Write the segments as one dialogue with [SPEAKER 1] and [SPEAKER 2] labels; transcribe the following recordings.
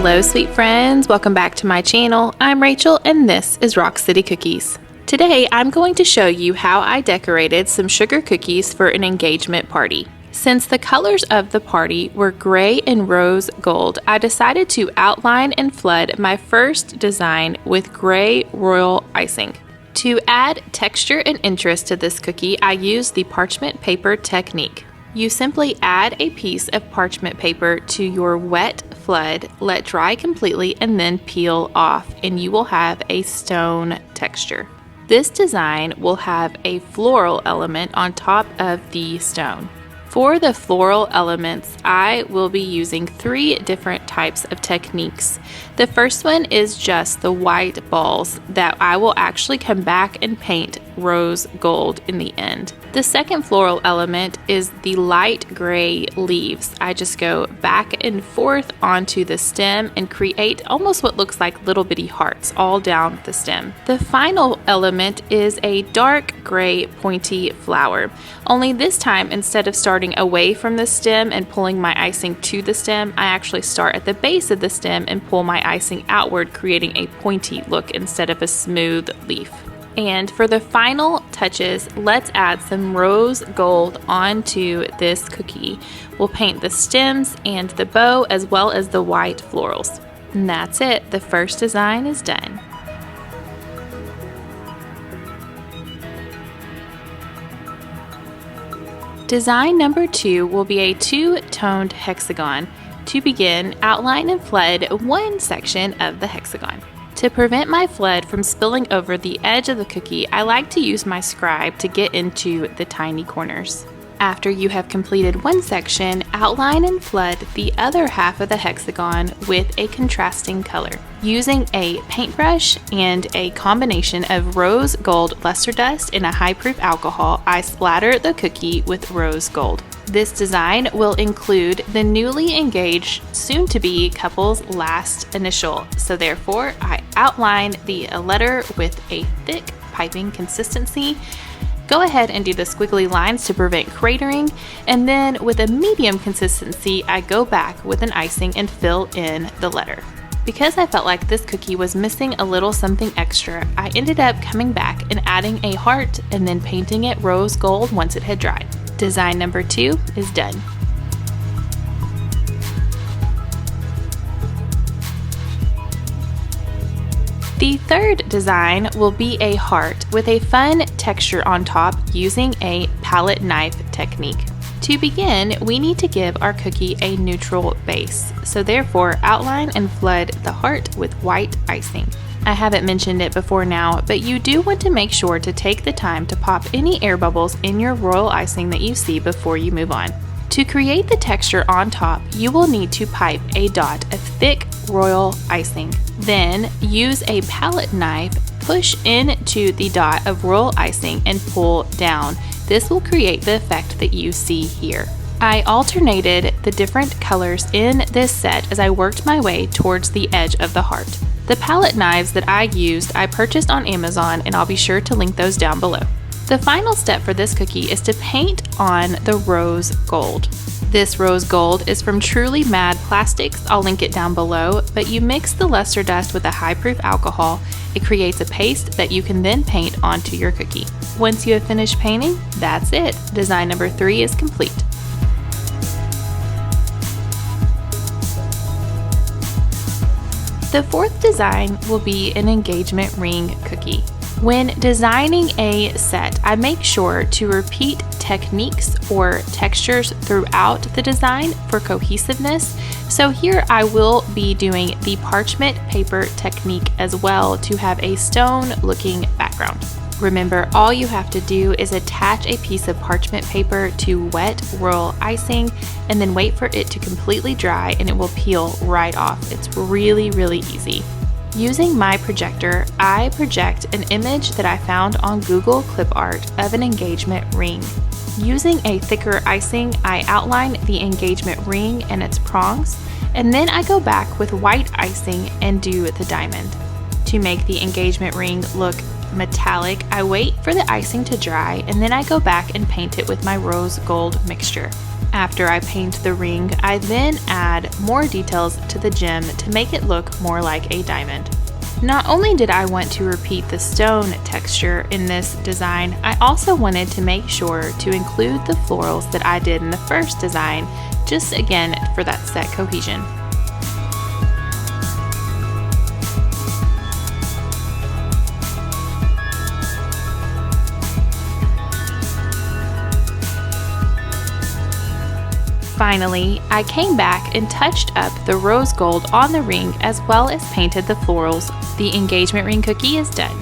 [SPEAKER 1] Hello sweet friends, welcome back to my channel. I'm Rachel and this is Rock City Cookies. Today I'm going to show you how I decorated some sugar cookies for an engagement party. Since the colors of the party were gray and rose gold, I decided to outline and flood my first design with gray royal icing. To add texture and interest to this cookie, I used the parchment paper technique. You simply add a piece of parchment paper to your wet flood, let dry completely, and then peel off, and you will have a stone texture. This design will have a floral element on top of the stone. For the floral elements, I will be using 3 different types of techniques. The first one is just the white balls that I will actually come back and paint rose gold in the end. The second floral element is the light gray leaves. I just go back and forth onto the stem and create almost what looks like little bitty hearts all down the stem. The final element is a dark gray pointy flower. Only this time, instead of starting away from the stem and pulling my icing to the stem, I actually start at the base of the stem and pull my icing outward, creating a pointy look instead of a smooth leaf. And for the final touches, let's add some rose gold onto this cookie. We'll paint the stems and the bow as well as the white florals. And that's it. The first design is done. Design number 2 will be a 2-toned hexagon. To begin, outline and flood one section of the hexagon. To prevent my flood from spilling over the edge of the cookie, I like to use my scribe to get into the tiny corners. After you have completed one section, outline and flood the other half of the hexagon with a contrasting color. Using a paintbrush and a combination of rose gold luster dust and a high-proof alcohol, I splatter the cookie with rose gold. This design will include the newly engaged, soon-to-be couple's last initial, so therefore I outline the letter with a thick piping consistency. Go ahead and do the squiggly lines to prevent cratering, and then with a medium consistency, I go back with an icing and fill in the letter. Because I felt like this cookie was missing a little something extra, I ended up coming back and adding a heart and then painting it rose gold once it had dried. Design number 2 is done. The third design will be a heart with a fun texture on top using a palette knife technique. To begin, we need to give our cookie a neutral base, so therefore outline and flood the heart with white icing. I haven't mentioned it before now, but you do want to make sure to take the time to pop any air bubbles in your royal icing that you see before you move on. To create the texture on top, you will need to pipe a dot of thick royal icing. Then use a palette knife, push into the dot of royal icing and pull down. This will create the effect that you see here. I alternated the different colors in this set as I worked my way towards the edge of the heart. The palette knives that I used, I purchased on Amazon, and I'll be sure to link those down below. The final step for this cookie is to paint on the rose gold. This rose gold is from Truly Mad Plastics. I'll link it down below, but you mix the luster dust with a high-proof alcohol. It creates a paste that you can then paint onto your cookie. Once you have finished painting, that's it. Design number 3 is complete. The fourth design will be an engagement ring cookie. When designing a set, I make sure to repeat techniques or textures throughout the design for cohesiveness. So here I will be doing the parchment paper technique as well to have a stone looking background. Remember, all you have to do is attach a piece of parchment paper to wet royal icing and then wait for it to completely dry and it will peel right off. It's really easy. Using my projector, I project an image that I found on Google Clip Art of an engagement ring. Using a thicker icing, I outline the engagement ring and its prongs, and then I go back with white icing and do the diamond. To make the engagement ring look metallic, I wait for the icing to dry and then I go back and paint it with my rose gold mixture. After I paint the ring, I then add more details to the gem to make it look more like a diamond. Not only did I want to repeat the stone texture in this design, I also wanted to make sure to include the florals that I did in the first design, just again for that set cohesion. Finally, I came back and touched up the rose gold on the ring as well as painted the florals. The engagement ring cookie is done.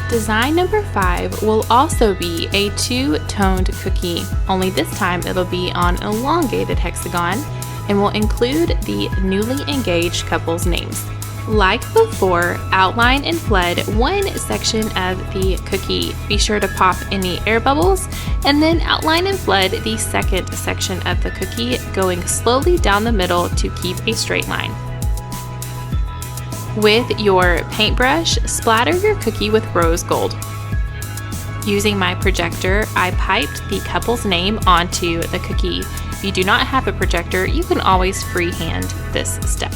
[SPEAKER 1] Design number 5 will also be a two-toned cookie, only this time it'll be on an elongated hexagon and will include the newly engaged couple's names. Like before, outline and flood one section of the cookie. Be sure to pop any air bubbles, and then outline and flood the second section of the cookie, going slowly down the middle to keep a straight line. With your paintbrush, splatter your cookie with rose gold. Using my projector, I piped the couple's name onto the cookie. If you do not have a projector, you can always freehand this step.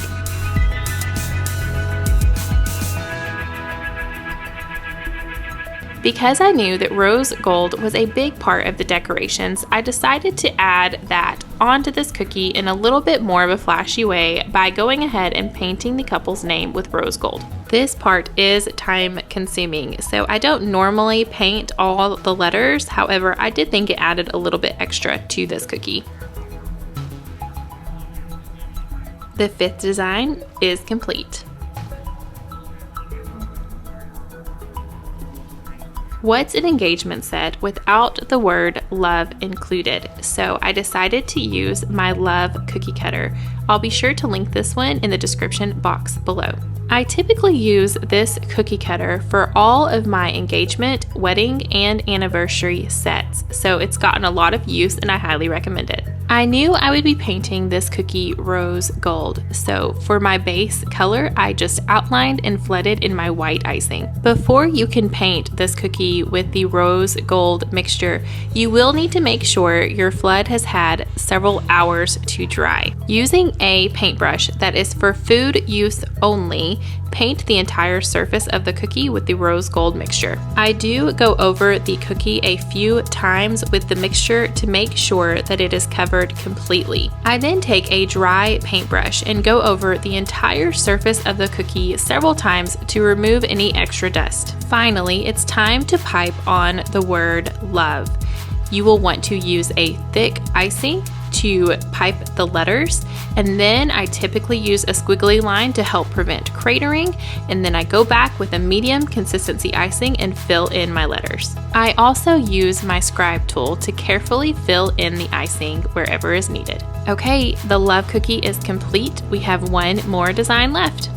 [SPEAKER 1] Because I knew that rose gold was a big part of the decorations, I decided to add that onto this cookie in a little bit more of a flashy way by going ahead and painting the couple's name with rose gold. This part is time consuming, so I don't normally paint all the letters. However, I did think it added a little bit extra to this cookie. The 5th design is complete. What's an engagement set without the word love included? So I decided to use my love cookie cutter. I'll be sure to link this one in the description box below. I typically use this cookie cutter for all of my engagement, wedding, and anniversary sets, so it's gotten a lot of use and I highly recommend it. I knew I would be painting this cookie rose gold, so for my base color, I just outlined and flooded in my white icing. Before you can paint this cookie with the rose gold mixture, you will need to make sure your flood has had several hours to dry. Using a paintbrush that is for food use only, paint the entire surface of the cookie with the rose gold mixture. I do go over the cookie a few times with the mixture to make sure that it is covered completely. I then take a dry paintbrush and go over the entire surface of the cookie several times to remove any extra dust. Finally, it's time to pipe on the word love. You will want to use a thick icing to pipe the letters, and then I typically use a squiggly line to help prevent cratering, and then I go back with a medium consistency icing and fill in my letters. I also use my scribe tool to carefully fill in the icing wherever is needed. Okay, the love cookie is complete. We have one more design left.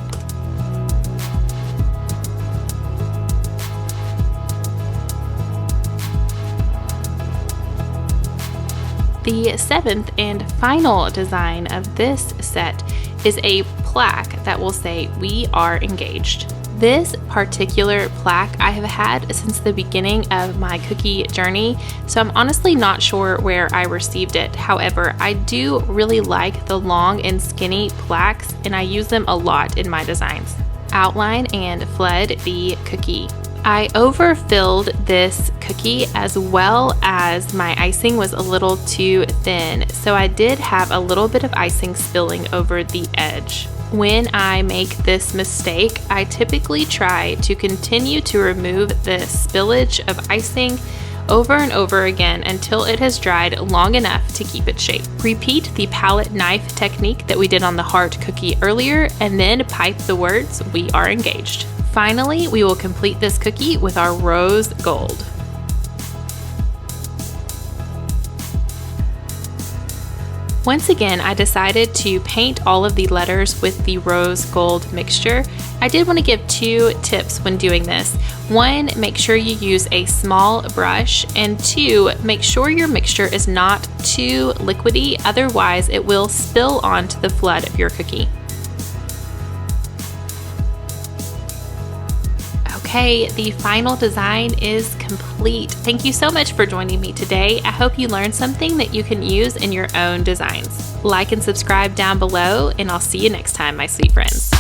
[SPEAKER 1] The 7th and final design of this set is a plaque that will say "We are engaged." This particular plaque I have had since the beginning of my cookie journey, so I'm honestly not sure where I received it. However, I do really like the long and skinny plaques, and I use them a lot in my designs. Outline and flood the cookie. I overfilled this cookie as well as my icing was a little too thin, so I did have a little bit of icing spilling over the edge. When I make this mistake, I typically try to continue to remove the spillage of icing over and over again until it has dried long enough to keep its shape. Repeat the palette knife technique that we did on the heart cookie earlier, and then pipe the words "We are engaged." Finally, we will complete this cookie with our rose gold. Once again, I decided to paint all of the letters with the rose gold mixture. I did want to give 2 tips when doing this. 1, make sure you use a small brush, and 2, make sure your mixture is not too liquidy, otherwise it will spill onto the flood of your cookie. Okay, the final design is complete. Thank you so much for joining me today. I hope you learned something that you can use in your own designs. Like and subscribe down below, and I'll see you next time, my sweet friends.